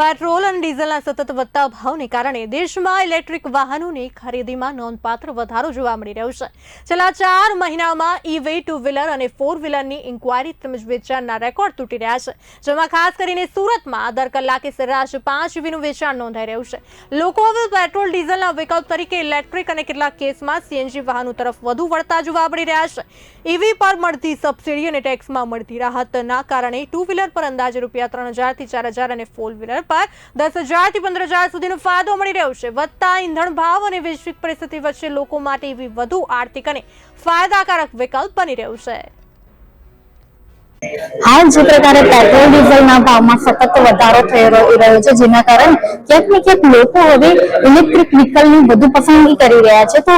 Petrol અને ડીઝલના સતત વધતા ભાવને કારણે દેશમાં ઇલેક્ટ્રિક વાહનોની ખરીદીમાં નોંધપાત્ર વધારો જોવા મળી રહ્યો છે। છેલ્લા 4 મહિનામાં ઈવી, ટુ વ્હીલર અને ફોર વ્હીલરની ઇન્ક્વાયરી તેમજ વેચાણના રેકોર્ડ તૂટી રહ્યા છે, જેમાં ખાસ કરીને સુરતમાં દર કલાકે સરેરાશ 5 ઈવીનું વેચાણ નોંધાઈ રહ્યું છે। લોકો હવે પેટ્રોલ ડીઝલના વિકલ્પ તરીકે ઇલેક્ટ્રિક અને કેટલાક કેસમાં સીએનજી વાહનો તરફ વધુ વળતા જોવા મળી રહ્યા છે। ઈવી પર મળતી સબસિડી અને ટેક્સમાં મળતી રાહતના કારણે ટુ વ્હીલર પર અંદાજે ₹3000 થી 4000 અને ફોર વ્હીલર પર 10,000 થી 15,000 સુધીનો ફાયદો મળી રહ્યો છે। વધતા ઈંધણ ભાવ અને વૈશ્વિક પરિસ્થિતિ વચ્ચે લોકો માટે ઈવી વધુ આર્થિક અને ફાયદાકારક વિકલ્પ બની રહ્યું છે। हाल जे प्रकारे पेट्रोल डीजल भाव में सतत વધારો થઈ રહ્યો છે, જેના કારણે ક્યાંક ને ક્યાંક લોકો હવે ઇલેક્ટ્રિક વ્હીકલ ની વધુ પસંદગી કરી રહ્યા છે। તો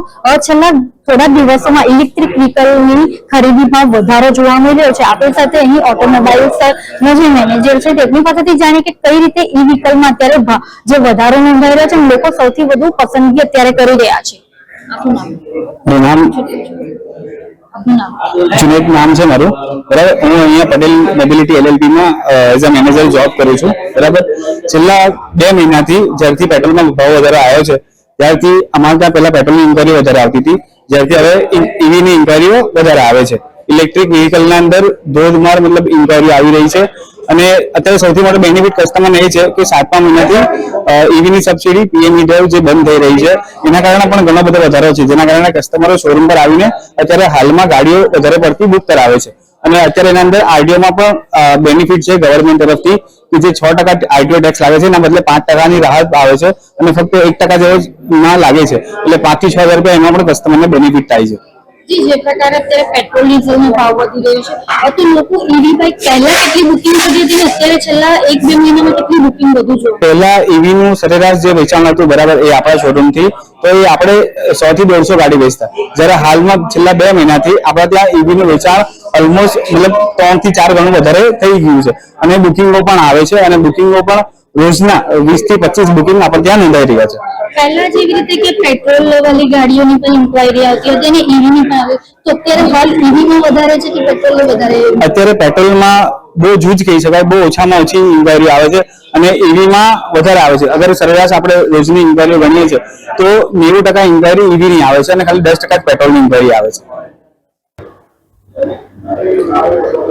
છેલ્લા થોડા દિવસોમાં ઇલેક્ટ્રિક વ્હીકલ ની ખરીદીમાં વધારો જોવા મળી રહ્યો છે। આપણી સાથે અહીં ઓટોમોબાઈલ્સ ના જે મેનેજર છે તેમની પાસેથી જાણીએ કે કઈ રીતે ઈ વ્હીકલમાં અત્યારે જે વધારો નોંધાઈ રહ્યો છે, લોકો સૌથી વધુ પસંદગી અત્યારે કરી રહ્યા છે। આપનું નામ? जुनेद नाम है मारू बराबर। हूँ अँ पटेल मोबिलिटी एलएलपी में एज अ मैनेजर जॉब करूँ छूँ बराबर। छेल्ला 2 महीना थी ज्यारथी पेट्रोल में भाव वधारो आव्यो छे त्यारथी अमारे त्यां पहेला पेट्रोल ની ઇન્ક્વાયરી વધારે આવતી હતી, જ્યારથી હવે ઈવી ની ઇન્ક્વાયરીઓ વધારે આવે છે। ઇલેક્ટ્રિક વ્હીકલ ના અંદર ધોધમાર મતલબ ઇન્ક્વાયરી આવી રહી છે અને અત્યારે સૌથી મોટો બેનિફિટ કસ્ટમરને એ છે કે 7મા મહિનાથી ઈવી ની સબસિડી પીએમઈ ડ્રાઈવ જે બંધ થઈ રહી છે એના કારણે પણ ઘણો બધો વધારો છે, જેના કારણે કસ્ટમરો શોરૂમ પર આવીને અત્યારે હાલમાં ગાડીઓ વધારે પડતી બુક કરાવે છે। અને અત્યારે એના અંદર આરટીઓ માં પણ બેનિફિટ છે ગવર્મેન્ટ તરફથી કે જે 6% આરટીઓ ટેક્સ લાગે છે એના બદલે 5% ની રાહત આવે છે અને ફક્ત 1% જેવો ના લાગે છે, એટલે 5 થી 6 હજાર રૂપિયા એમાં પણ કસ્ટમરને બેનિફિટ થાય છે। जी जे प्रकार અત્યારે પેટ્રોલ ડીઝલ નો ભાવ વધી રહ્યો છે, તો લોકો ઈવી બાઇક પહેલા કેટલી બુકિંગ કરી હતી અત્યારે છેલ્લા 1-2 મહિનામાં કેટલી બુકિંગ વધુ જોવા? પહેલા ઈવી નું સરેરાશ જે વેચાણ હતું બરાબર એ આપણા શોરૂમ થી તો એ આપણે 100 થી 150 ગાડી વેચતા, જ્યારે હાલમાં છેલ્લા 2 મહિનાથી આપણા ત્યાં ઈવી નું વેચાણ ઓલમોસ્ટ મતલબ 3 થી 4 ગણું વધારે થઈ ગયું છે અને બુકિંગો પણ આવે છે અને બુકિંગો પણ રોજના 20 થી 25 બુકિંગ આપણે ત્યાં નોંધાઈ રહ્યા છે। પહેલા જેવી રીતે કે પેટ્રોલ વાળી ગાડીઓની પણ ઇન્ક્વાયરી આવતી હતી અને ઈવી ની પણ આવે, તો અત્યારે હાલ ઈવી માં વધારે છે કે પેટ્રોલ માં વધારે? અત્યારે પેટ્રોલમાં બહુ જૂજ કહી શકાય, બહુ ઓછામાં ઓછી ઇન્ક્વાયરી આવે છે અને ઈવી માં વધારે આવે છે। અગર સરેરાશ આપણે રોજની ઇન્ક્વાયરી ગણીએ છીએ તો 90% ઇન્ક્વાયરી ઈવી ની આવે છે અને ખાલી 10% પેટ્રોલની ઇન્ક્વાયરી આવે છે।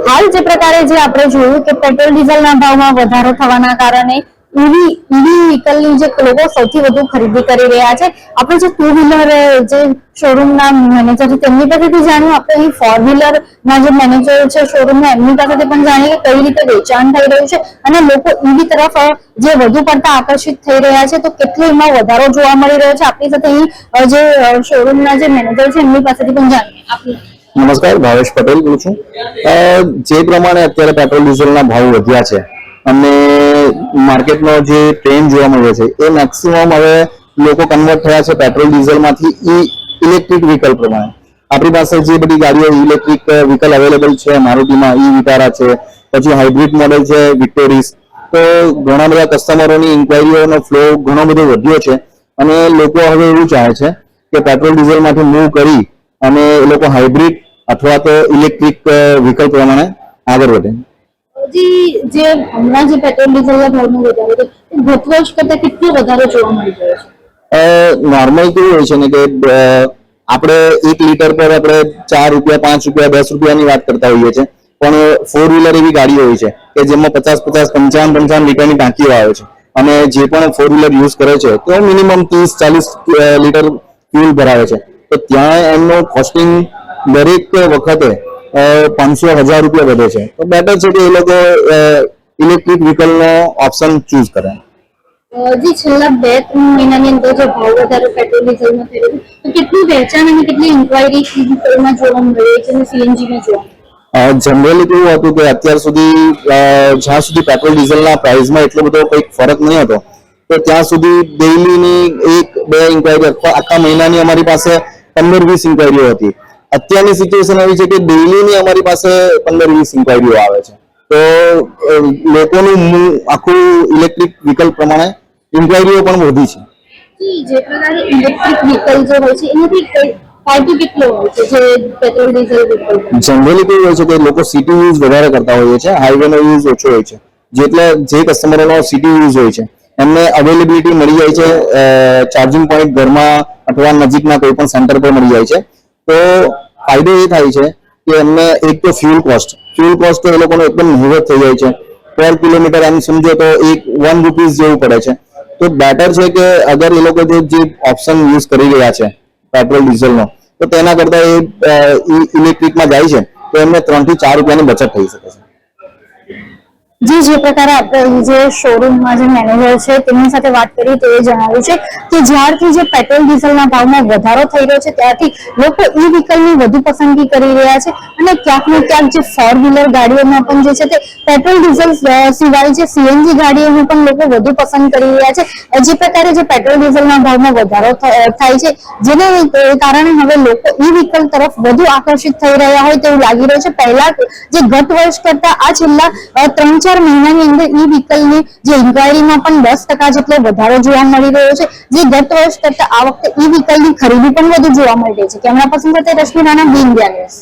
હાલ જે પ્રકારે જે આપણે જોયું કે પેટ્રોલ ડીઝલના ભાવમાં વધારો થવાના કારણે ઈવી વ્હીકલની જે લોકો સૌથી વધુ ખરીદી કરી રહ્યા છે। આપણે જે ટુ વ્હીલર જે શોરૂમના મેનેજર છે તેમની પાસેથી જાણ્યું, આપણે અહીં ફોર વ્હીલર ના જે મેનેજર છે શોરૂમના એમની પાસેથી પણ જાણીએ કે કઈ રીતે વેચાણ થઈ રહ્યું છે અને લોકો ઈવી તરફ જે વધુ પડતા આકર્ષિત થઈ રહ્યા છે, તો કેટલો એમાં વધારો જોવા મળી રહ્યો છે। આપણી સાથે અહીં જે શોરૂમના જે મેનેજર છે એમની પાસેથી પણ જાણીએ। આપનું? નમસ્કાર, ભાવેશ પટેલ બોલું છું। જે પ્રમાણે અત્યારે પેટ્રોલ ડીઝલના ભાવ વધ્યા છે અને માર્કેટનો જે ટ્રેન્ડ જોવા મળ્યો છે એ મેક્સિમમ હવે લોકો કન્વર્ટ થયા છે પેટ્રોલ ડીઝલમાંથી ઇલેક્ટ્રિક વ્હીકલ પ્રમાણે। આપણી પાસે જે બધી ગાડીઓ ઇલેક્ટ્રિક વ્હીકલ અવેલેબલ છે, મારુતિમાં ઈ વિટારા છે, પછી હાઇબ્રિડ મોડેલ છે વિક્ટોરીસ, તો ઘણા બધા કસ્ટમરોની ઇન્ક્વાયરીઓનો ફ્લો ઘણો બધો વધ્યો છે અને લોકો હવે એવું ચાહે છે કે પેટ્રોલ ડીઝલમાંથી મૂવ કરી અને એ લોકો હાઇબ્રિડ અથવા તો ઇલેક્ટ્રિક વ્હીકલ પ્રમાણે આગળ વધે। જી જે હમણાં જે પેટ્રોલ ડીઝલના ભાવમાં વધારો છે ગત વર્ષ કરતાં કેટલો વધારો જોવા મળી રહ્યો છે? નોર્મલ કેવું હોય છે ને કે આપણે 1 લીટર પર આપણે 4 રૂપિયા, 5 રૂપિયા, 10 રૂપિયાની વાત કરતા હોઈએ છીએ, પણ ફોર વ્હીલર એવી ગાડીઓ હોય છે કે જેમાં 50, 55 લીટરની ટાંકીઓ આવે છે અને જે પણ ફોર વ્હીલર યુઝ કરે છે તો મિનિમમ 30-40 લીટર ફ્યુલ ભરાવે છે, તો ત્યાં એમનું કોસ્ટિંગ દરેક વખતે 500-1000 રૂપિયા વધે છે। તો બેટર છે કે એ લોકો ઇલેક્ટ્રિક વ્હીકલનો ઓપ્શન ચૂઝ કરે। જી છેલ્લા 2-3 મહિનાની અંદર જો ભાવ વધારો પેટ્રોલ ડીઝલમાં થયો તો કેટલું વેચાણ અને કેટલી ઇન્ક્વાયરી વ્હીકલમાં જોવા મળે છે અને સીએનજીમાં જોવા મળે? જનરલી કેવું હતું કે અત્યાર સુધી જ્યાં સુધી પેટ્રોલ ડીઝલના પ્રાઇસમાં એટલો બધો કંઈક ફરક નહીં હતો, તો ત્યાં સુધી ડેઇલીની 1-2 ઇન્ક્વાયરી આખા મહિનાની અમારી પાસે 15-20 ઇન્ક્વાયરીઓ હતી। અત્યારની સિચ્યુએશન એવી છે કે ડેઇલીની અમારી પાસે 15-20 ઇન્ક્વાયરીઓ આવે છે, તો લોકોનું આખું ઇલેક્ટ્રિક વ્હીકલ પ્રમાણે ઇન્ક્વાયરીઓ પણ વધી છે। જે પ્રકારે ઇલેક્ટ્રિક વ્હીકલ જે હોય છે એનાથી ફાયદો કેટલો હોય છે જે પેટ્રોલ ડીઝલ વ્હીકલ? જનરલી કેવું હોય છે કે લોકો સિટી યુઝ વધારે કરતા હોઈએ છે, હાઈવેનો યુઝ ઓછો હોય છે, જેટલા જે કસ્ટમરોનો સિટી યુઝ હોય છે એમને અવેલેબિલિટી મળી જાય છે, ચાર્જિંગ પોઈન્ટ ઘરમાં અથવા નજીકના કોઈ પણ સેન્ટર પર મળી જાય છે. તો ફાયદો એ થાય છે કે એમને એક તો ફ્યુલ કોસ્ટ તો એ લોકોનો એકદમ નહિવત થઈ જાય છે. પર કિલોમીટર એમ સમજો તો ₹1 જેવું પડે છે. તો બેટર છે કે અગર એ લોકો જે ઓપ્શન યુઝ કરી રહ્યા છે પેટ્રોલ ડીઝલનો, તો તેના કરતા એ ઇલેક્ટ્રિકમાં જાય છે તો એમને 3 થી 4 રૂપિયાની બચત થઈ શકે છે. જે પ્રકારે આપણે જે શોરૂમમાં જે મેનેજર છે તેમની સાથે વાત કરી તો એ જણાવ્યું છે કે જ્યારથી જે પેટ્રોલ ડીઝલના ભાવમાં વધારો થઈ રહ્યો છે ત્યારથી લોકો ઈ વ્હીકલની વધુ પસંદગી કરી રહ્યા છે અને ક્યાંક ને ક્યાંક જે 4-વ્હીલર ગાડીઓમાં પણ જે છે તે પેટ્રોલ ડીઝલ સિવાય જે સીએનજી ગાડીઓને પણ લોકો વધુ પસંદ કરી રહ્યા છે. જે પ્રકારે જે પેટ્રોલ ડીઝલના ભાવમાં વધારો થાય છે જેને કારણે હવે લોકો ઈ વ્હીકલ તરફ વધુ આકર્ષિત થઈ રહ્યા હોય તેવું લાગી રહ્યું છે. પહેલા જે ગત વર્ષ કરતા આ છેલ્લા 3-4 મહિનાની અંદર ઈ વ્હીકલની જે ઇન્ક્વાયરીમાં પણ 10% જેટલો વધારો જોવા મળી રહ્યો છે. જે ગત વર્ષ કરતા આ વખતે ઈ વ્હીકલની ખરીદી પણ વધુ જોવા મળી રહી છે. કેમેરા પર્સન સાથે રશ્મિ રાણા, બી ઇન્ડિયા ન્યૂઝ.